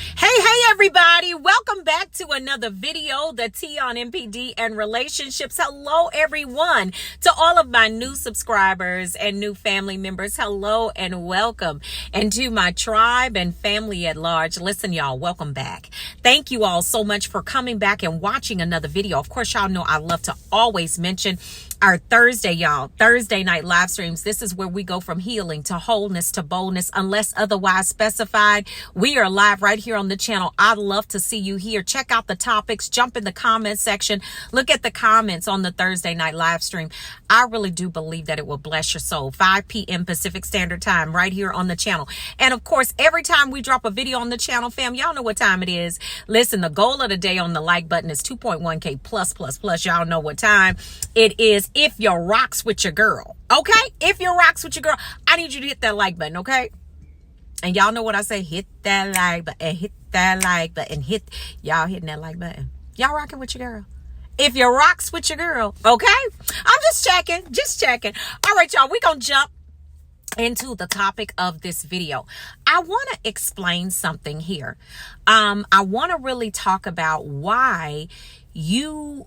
Hey, everybody. Welcome back to another video, the T on MPD and relationships. Hello, everyone. To all of my new subscribers and new family members, hello and welcome. And to my tribe and family at large, listen, y'all, welcome back. Thank you all so much for coming back and watching another video. Of course, y'all know I love to always mention our Thursday night live streams. This is where we go from healing to wholeness to boldness, unless otherwise specified. We are live right here on the channel. I'd love to see you here. Check out the topics, jump in the comment section, look at the comments on the Thursday night live stream. I really do believe that it will bless your soul. 5 p.m. Pacific Standard Time right here on the channel. And of course, every time we drop a video on the channel, fam, y'all know what time it is. Listen, the goal of the day on the like button is 2.1K plus. Y'all know what time it is. If you're rocks with your girl, okay? If you're rocks with your girl, I need you to hit that like button, okay? And y'all know what I say, hit that like button, hit that like button, y'all hitting that like button. Y'all rocking with your girl. If you're rocks with your girl, okay? I'm just checking. All right, y'all, we're going to jump into the topic of this video. I want to explain something here. I want to really talk about why you,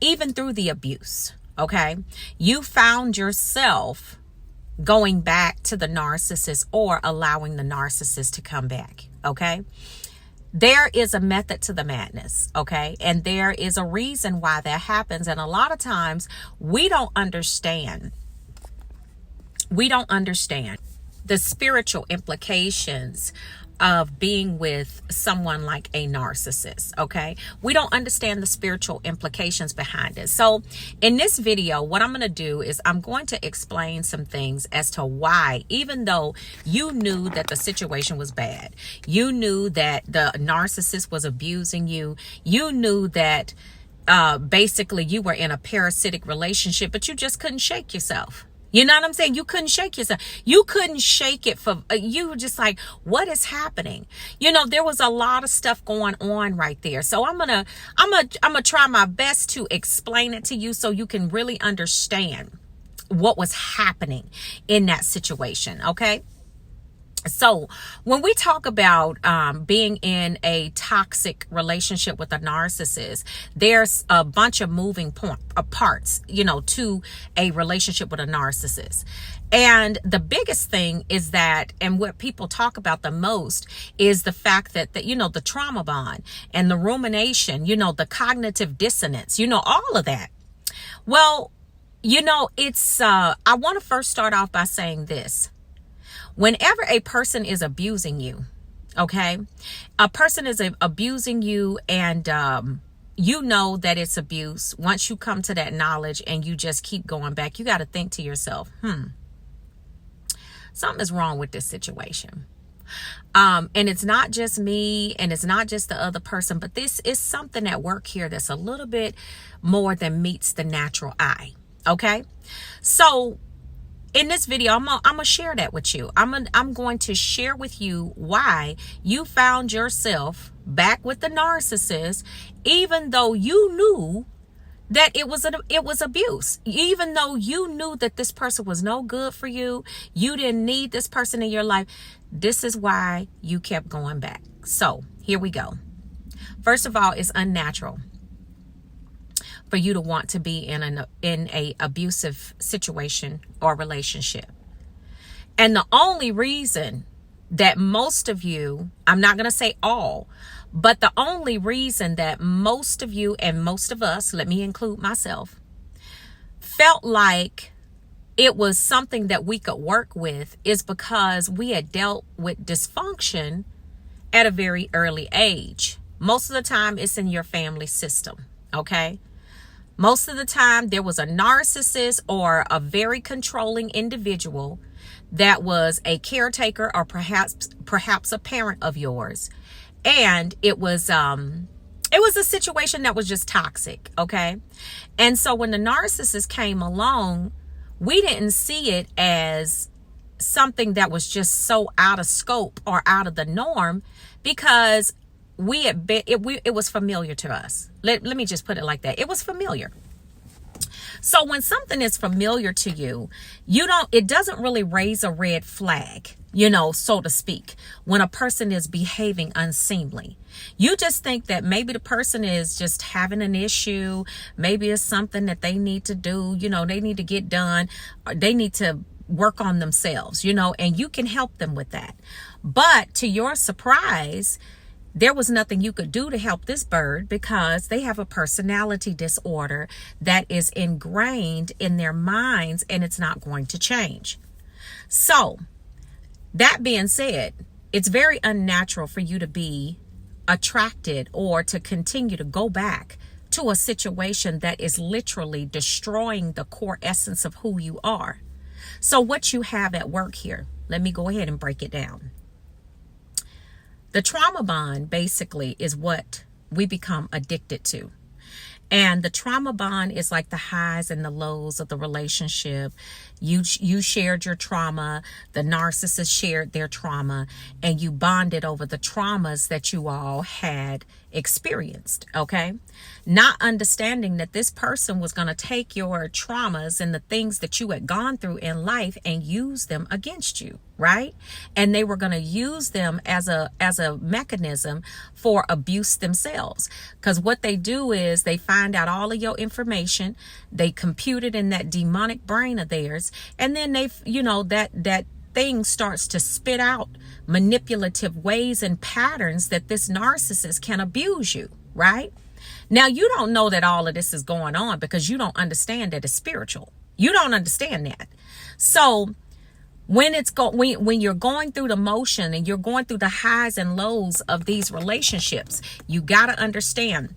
even through the abuse, okay, you found yourself going back to the narcissist or allowing the narcissist to come back, okay? There is a method to the madness, okay? And there is a reason why that happens. And a lot of times we don't understand the spiritual implications of being with someone like a narcissist, okay? We don't understand the spiritual implications behind it. So in this video, what I'm going to do is I'm going to explain some things as to why, even though you knew that the situation was bad, you knew that the narcissist was abusing you, you knew that basically you were in a parasitic relationship, but you just couldn't shake yourself. You know what I'm saying? You couldn't shake yourself. You couldn't shake it for, you were just like, what is happening? You know, there was a lot of stuff going on right there. So I'm going to try my best to explain it to you so you can really understand what was happening in that situation. Okay. So when we talk about being in a toxic relationship with a narcissist, there's a bunch of moving parts, you know, to a relationship with a narcissist. And the biggest thing is that, and what people talk about the most is the fact that, you know, the trauma bond and the rumination, you know, the cognitive dissonance, you know, all of that. Well, you know, it's, I want to first start off by saying this. Whenever a person is abusing you, okay, a person is abusing you and you know that it's abuse. Once you come to that knowledge and you just keep going back, you got to think to yourself, something is wrong with this situation. And it's not just me and it's not just the other person, but this is something at work here that's a little bit more than meets the natural eye. Okay, so in this video, I'm gonna share that with you. I'm going to share with you why you found yourself back with the narcissist, even though you knew that it was abuse, even though you knew that this person was no good for you. You didn't need this person in your life. This is why you kept going back. So here we go. First of all, it's unnatural for you to want to be in a abusive situation or relationship. And the only reason that most of you, I'm not going to say all, but the only reason that most of you and most of us, let me include myself, felt like it was something that we could work with is because we had dealt with dysfunction at a very early age. Most of the time it's in your family system, okay? Most of the time there was a narcissist or a very controlling individual that was a caretaker or perhaps a parent of yours. And it was a situation that was just toxic, okay? And so when the narcissist came along, we didn't see it as something that was just so out of scope or out of the norm because it was familiar to us. Let me just put it like that. It was familiar. So when something is familiar to you, it doesn't really raise a red flag, so to speak, when a person is behaving unseemly. You just think that maybe the person is just having an issue. Maybe it's something that they need to do, they need to get done. Or they need to work on themselves, and you can help them with that. But to your surprise, there was nothing you could do to help this bird because they have a personality disorder that is ingrained in their minds and it's not going to change. So that being said, it's very unnatural for you to be attracted or to continue to go back to a situation that is literally destroying the core essence of who you are. So what you have at work here, let me go ahead and break it down. The trauma bond basically is what we become addicted to. And the trauma bond is like the highs and the lows of the relationship. You shared your trauma, the narcissist shared their trauma, and you bonded over the traumas that you all had experienced, okay? Not understanding that this person was going to take your traumas and the things that you had gone through in life and use them against you, right? And they were going to use them as a mechanism for abuse themselves. Because what they do is they find out all of your information, they compute it in that demonic brain of theirs, and then that thing starts to spit out manipulative ways and patterns that this narcissist can abuse you, right? Now, you don't know that all of this is going on because you don't understand that it's spiritual. You don't understand that. So when you're going through the motion and you're going through the highs and lows of these relationships, you got to understand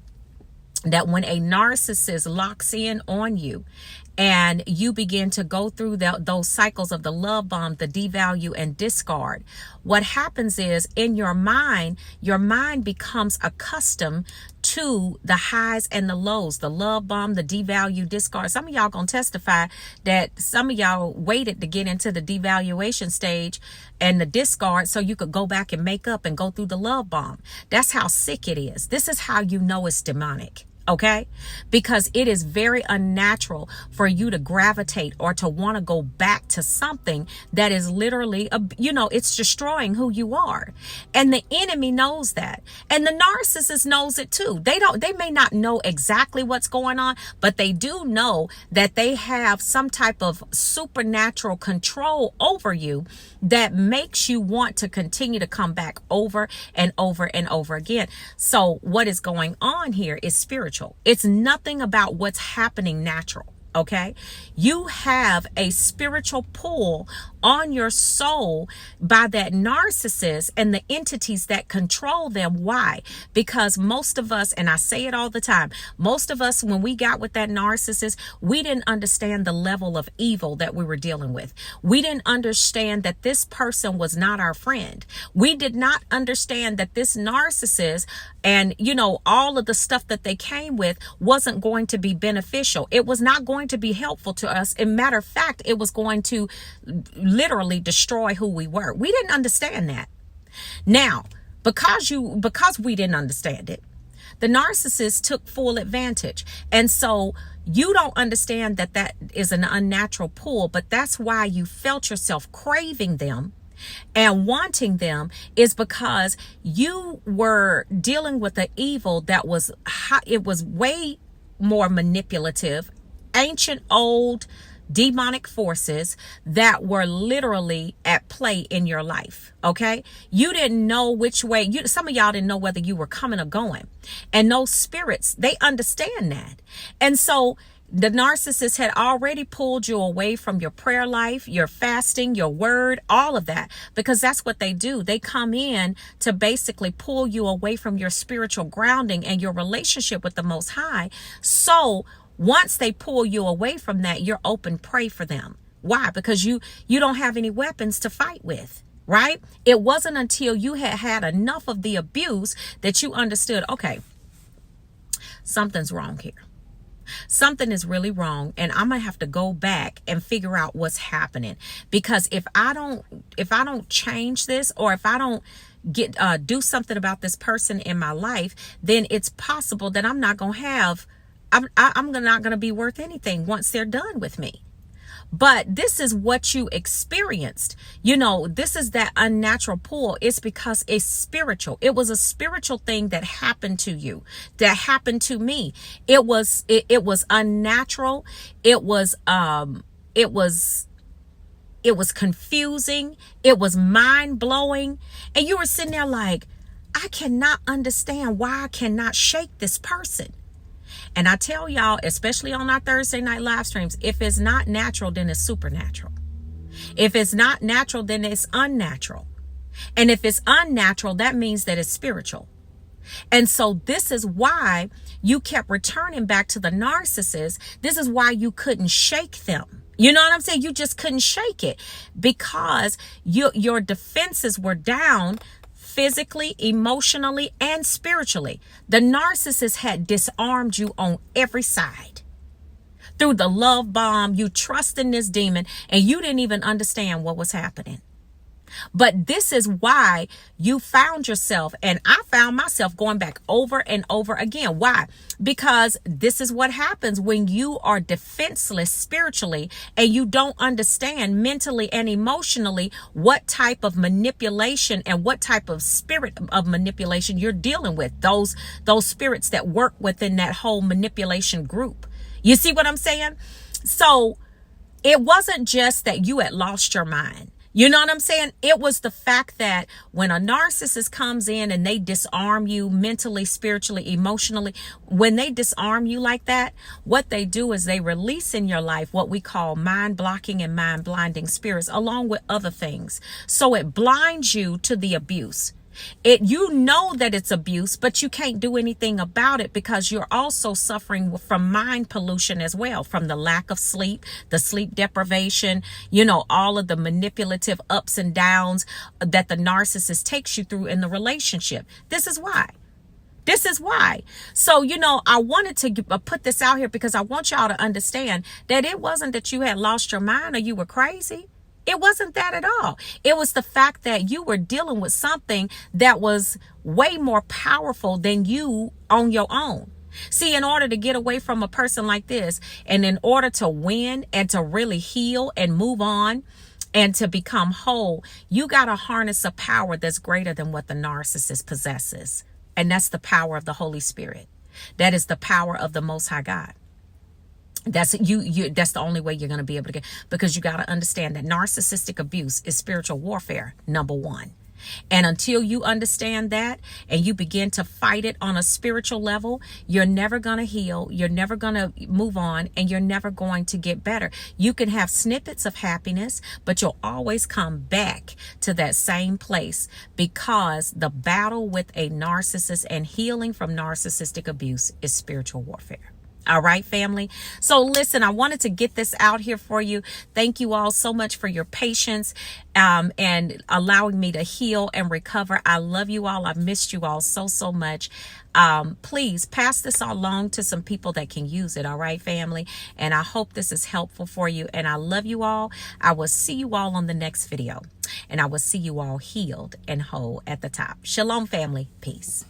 that when a narcissist locks in on you and you begin to go through those cycles of the love bomb, the devalue and discard, what happens is in your mind becomes accustomed to the highs and the lows, the love bomb, the devalue, discard. Some of y'all gonna testify that some of y'all waited to get into the devaluation stage and the discard so you could go back and make up and go through the love bomb. That's how sick it is. This is how you know it's demonic. Okay, because it is very unnatural for you to gravitate or to want to go back to something that is literally, it's destroying who you are. And the enemy knows that. And the narcissist knows it too. They may not know exactly what's going on, but they do know that they have some type of supernatural control over you that makes you want to continue to come back over and over and over again. So what is going on here is spiritual. It's nothing about what's happening natural. Okay, you have a spiritual pull on your soul by that narcissist and the entities that control them. Why? Because most of us, and I say it all the time, most of us, when we got with that narcissist, we didn't understand the level of evil that we were dealing with. We didn't understand that this person was not our friend. We did not understand that this narcissist and, all of the stuff that they came with wasn't going to be beneficial. It was not going to be helpful to us. As a matter of fact, it was going to literally destroy who we were. We didn't understand that. Now, because we didn't understand it, the narcissist took full advantage. And so you don't understand that is an unnatural pull, but that's why you felt yourself craving them and wanting them, is because you were dealing with an evil that was it was way more manipulative, ancient, old, demonic forces that were literally at play in your life. Okay, you didn't know which way. Some of y'all didn't know whether you were coming or going, and those spirits, they understand that. And so the narcissist had already pulled you away from your prayer life, your fasting, your word, all of that, because that's what they do. They come in to basically pull you away from your spiritual grounding and your relationship with the Most High. So once they pull you away from that, you're open prey for them. Why? Because you don't have any weapons to fight with, right? It wasn't until you had enough of the abuse that you understood, okay, something's wrong here. Something is really wrong, and I'm gonna have to go back and figure out what's happening. Because if I don't change this, or if I don't do something about this person in my life, then it's possible that I'm not gonna have I'm not going to be worth anything once they're done with me. But this is what you experienced. You know, this is that unnatural pull. It's because it's spiritual. It was a spiritual thing that happened to you, that happened to me. It was unnatural. It was confusing. It was mind blowing. And you were sitting there like, I cannot understand why I cannot shake this person. And I tell y'all, especially on our Thursday night live streams, if it's not natural, then it's supernatural. If it's not natural, then it's unnatural. And if it's unnatural, that means that it's spiritual. And so this is why you kept returning back to the narcissist. This is why you couldn't shake them. You know what I'm saying? You just couldn't shake it because your defenses were down physically, emotionally, and spiritually. The narcissist had disarmed you on every side. Through the love bomb, you trust in this demon, and you didn't even understand what was happening. But this is why you found yourself, and I found myself going back over and over again. Why? Because this is what happens when you are defenseless spiritually and you don't understand mentally and emotionally what type of manipulation and what type of spirit of manipulation you're dealing with. Those spirits that work within that whole manipulation group. You see what I'm saying? So it wasn't just that you had lost your mind. You know what I'm saying? It was the fact that when a narcissist comes in and they disarm you mentally, spiritually, emotionally, when they disarm you like that, what they do is they release in your life what we call mind blocking and mind blinding spirits, along with other things. So it blinds you to the abuse. You know that it's abuse, but you can't do anything about it because you're also suffering from mind pollution as well, from the lack of sleep, the sleep deprivation, you know, all of the manipulative ups and downs that the narcissist takes you through in the relationship. This is why. So, you know, I wanted to put this out here because I want y'all to understand that it wasn't that you had lost your mind or you were crazy. It wasn't that at all. It was the fact that you were dealing with something that was way more powerful than you on your own. See, in order to get away from a person like this, and in order to win and to really heal and move on and to become whole, you got to harness a power that's greater than what the narcissist possesses. And that's the power of the Holy Spirit. That is the power of the Most High God. That's the only way you're going to be able to get, because you got to understand that narcissistic abuse is spiritual warfare, number one. And until you understand that and you begin to fight it on a spiritual level, you're never going to heal. You're never going to move on, and you're never going to get better. You can have snippets of happiness, but you'll always come back to that same place, because the battle with a narcissist and healing from narcissistic abuse is spiritual warfare. All right, family. So listen, I wanted to get this out here for you. Thank you all so much for your patience and allowing me to heal and recover. I love you all. I've missed you all so much. Please pass this along to some people that can use it. All right, family. And I hope this is helpful for you. And I love you all. I will see you all on the next video. And I will see you all healed and whole at the top. Shalom, family. Peace.